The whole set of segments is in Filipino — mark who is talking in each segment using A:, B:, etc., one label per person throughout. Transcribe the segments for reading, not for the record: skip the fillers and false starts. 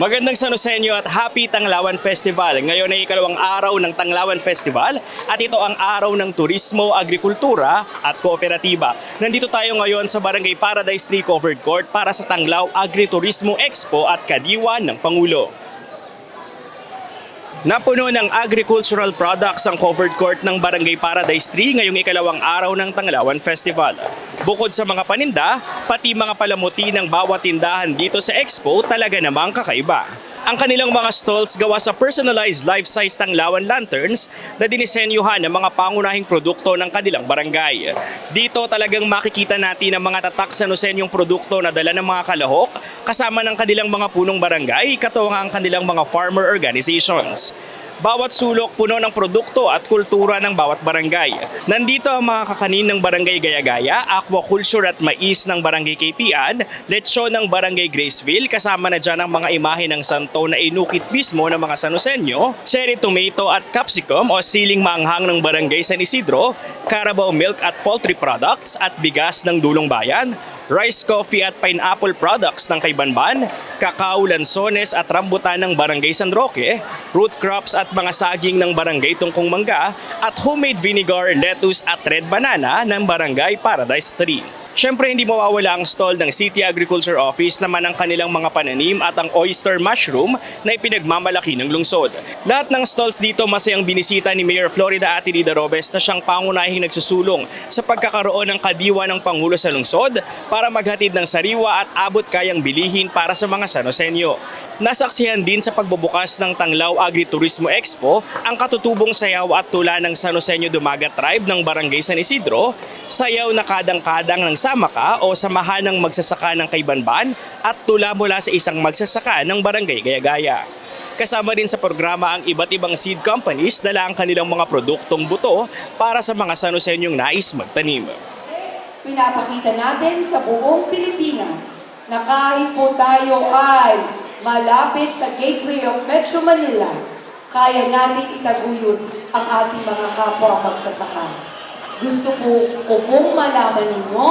A: Magandang Sanosenyo at Happy Tanglawan Festival. Ngayon ay ikalawang araw ng Tanglawan Festival at ito ang araw ng turismo, agrikultura at kooperatiba. Nandito tayo ngayon sa Barangay Paradise 3 Covered Court para sa Tanglaw Agri-Turismo Expo at Kadiwa ng Pangulo. Napuno ng agricultural products ang covered court ng Barangay Paradise 3 ngayong ikalawang araw ng Tanglawan Festival. Bukod sa mga paninda, pati mga palamuti ng bawat tindahan dito sa expo talaga namang kakaiba. Ang kanilang mga stalls gawa sa personalized life-size Tanglawan lanterns na dinisenyuhan ng mga pangunahing produkto ng kanilang barangay. Dito talagang makikita natin ang mga tatak Sanosenyong produkto na dala ng mga kalahok kasama ng kanilang mga punong barangay, katuwang ang kanilang mga farmer organizations. Bawat sulok puno ng produkto at kultura ng bawat barangay. Nandito ang mga kakanin ng Barangay Gaya-Gaya, aquaculture at mais ng Barangay Kaypian, lechon ng Barangay Graceville, kasama na dyan ang mga imahe ng santo na inukit mismo ng mga Sanosenyo, cherry tomato at capsicum o siling maanghang ng Barangay San Isidro, Carabao milk at poultry products at bigas ng Dulong Bayan, rice coffee at pineapple products ng Kaybanban, kakao, lansones at rambutan ng Barangay San Roque, root crops at mga saging ng Barangay Tungkong Mangga at homemade vinegar, lettuce at red banana ng Barangay Paradise 3. Siyempre hindi mawawala ang stall ng City Agriculture Office naman ang kanilang mga pananim at ang oyster mushroom na ipinagmamalaki ng lungsod. Lahat ng stalls dito masayang binisita ni Mayor Florida Atenida Robes na siyang pangunahing nagsusulong sa pagkakaroon ng kadiwa ng Pangulo sa lungsod para maghatid ng sariwa at abot kayang bilihin para sa mga Sanosenyo. Nasaksihan din sa pagbubukas ng Tanglaw Agri-Turismo Expo ang katutubong sayaw at tula ng Sanosenyo Dumagat Tribe ng Barangay San Isidro, sayaw na kadang-kadang ng Samaka o samahan ng magsasaka ng Kaybanban at tula mula sa isang magsasaka ng Barangay Gaya-Gaya. Kasama din sa programa ang iba't ibang seed companies dala ang kanilang mga produktong buto para sa mga Sanosenyong nais magtanim.
B: Pinapakita natin sa buong Pilipinas na kahit po tayo ay malapit sa gateway of Metro Manila, kaya natin itaguyod ang ating mga kapwa magsasaka. Gusto ko pong malaman ninyo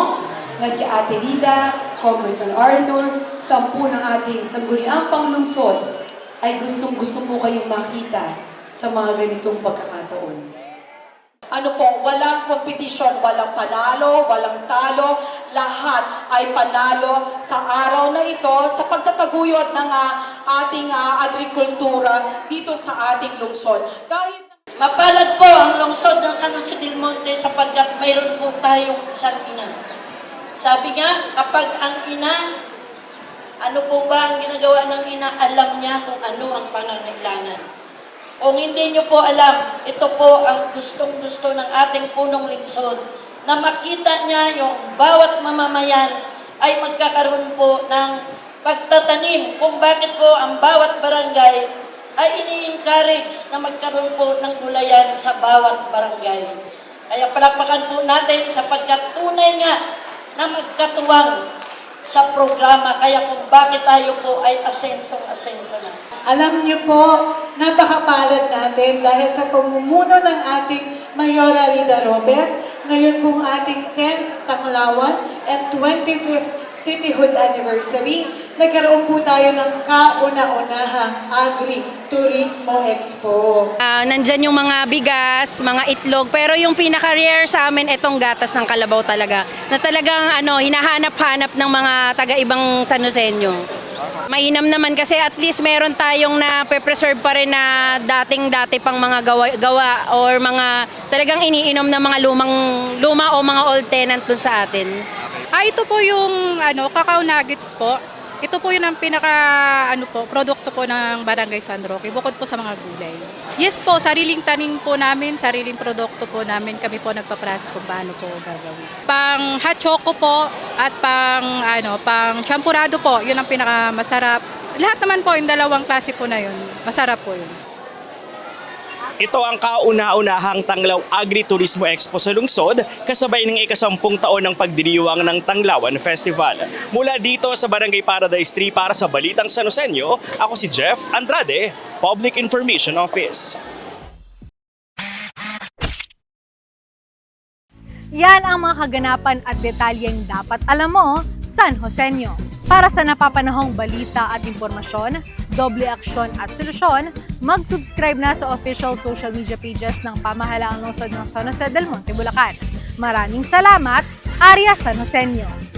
B: na si Ate Lida, Congressman Arthur, 10 ng ating sangguniang panglungsod ay gustong-gusto po kayong makita sa mga ganitong pagkakataon.
C: Ano po, walang kompetisyon, walang panalo, walang talo, lahat ay panalo sa araw na ito sa pagtataguyod ng ating agrikultura dito sa ating lungsod. Kahit
D: mapalad po ang lungsod ng San Jose del Monte sapagkat mayroon po tayong isang ina. Sabi nga, kapag ang ina, ano po ba ang ginagawa ng ina? Alam niya kung ano ang pangangailangan. Kung hindi nyo po alam, ito po ang gustong-gusto ng ating punong lungsod na makita niya yung bawat mamamayan ay magkakaroon po ng pagtatanim kung bakit po ang bawat barangay ay ini-encourage na magkaroon po ng gulayan sa bawat barangay. Kaya palakpakan po natin sapagkat tunay nga na magkatuwang sa programa, kaya kung bakit tayo po ay asenso na.
E: Alam niyo po, napakapalad natin dahil sa pamumuno ng ating Mayora Rida Robes, ngayon pong ating 10th Tanglawan and 25th Cityhood Anniversary, nagkaroon po tayo ng kauna-unahang Agri-Turismo Expo.
F: Nandyan yung mga bigas, mga itlog, pero yung pinaka-rare sa amin itong gatas ng kalabaw talaga, na talagang hinahanap-hanap ng mga taga-ibang Sanosenyo. Mainam naman kasi at least meron tayong na-preserve pa rin na dating-dati pang mga gawa or mga talagang iniinom na mga luma o mga old tenant dun sa atin.
G: Ito po yung cacao nuggets po. Ito po yun ang produkto po ng Barangay San Roque, bukod po sa mga gulay. Yes po, sariling tanim po namin, sariling produkto po namin, kami po nagpa-process kung paano po gagawin. Pang hot choco po at pang champurado po, yun ang pinakamasarap. Lahat naman po, yung dalawang klase po na yun, masarap po yun.
A: Ito ang kauna-unahang Tanglaw Agri-Turismo Expo sa lungsod, kasabay ng ika-10 taon ng pagdiriwang ng Tanglawan Festival. Mula dito sa Barangay Paradise 3 para sa Balitang Sanosenyo, ako si Jeff Andrade, Public Information Office.
H: Yan ang mga kaganapan at detalyeng dapat alam mo, San Joseño. Para sa napapanahong balita at impormasyon, doble aksyon at solusyon, mag-subscribe na sa official social media pages ng Pamahalaang Lungsod ng San Jose del Monte, Bulacan. Maraming salamat, Arya Sanosenyo!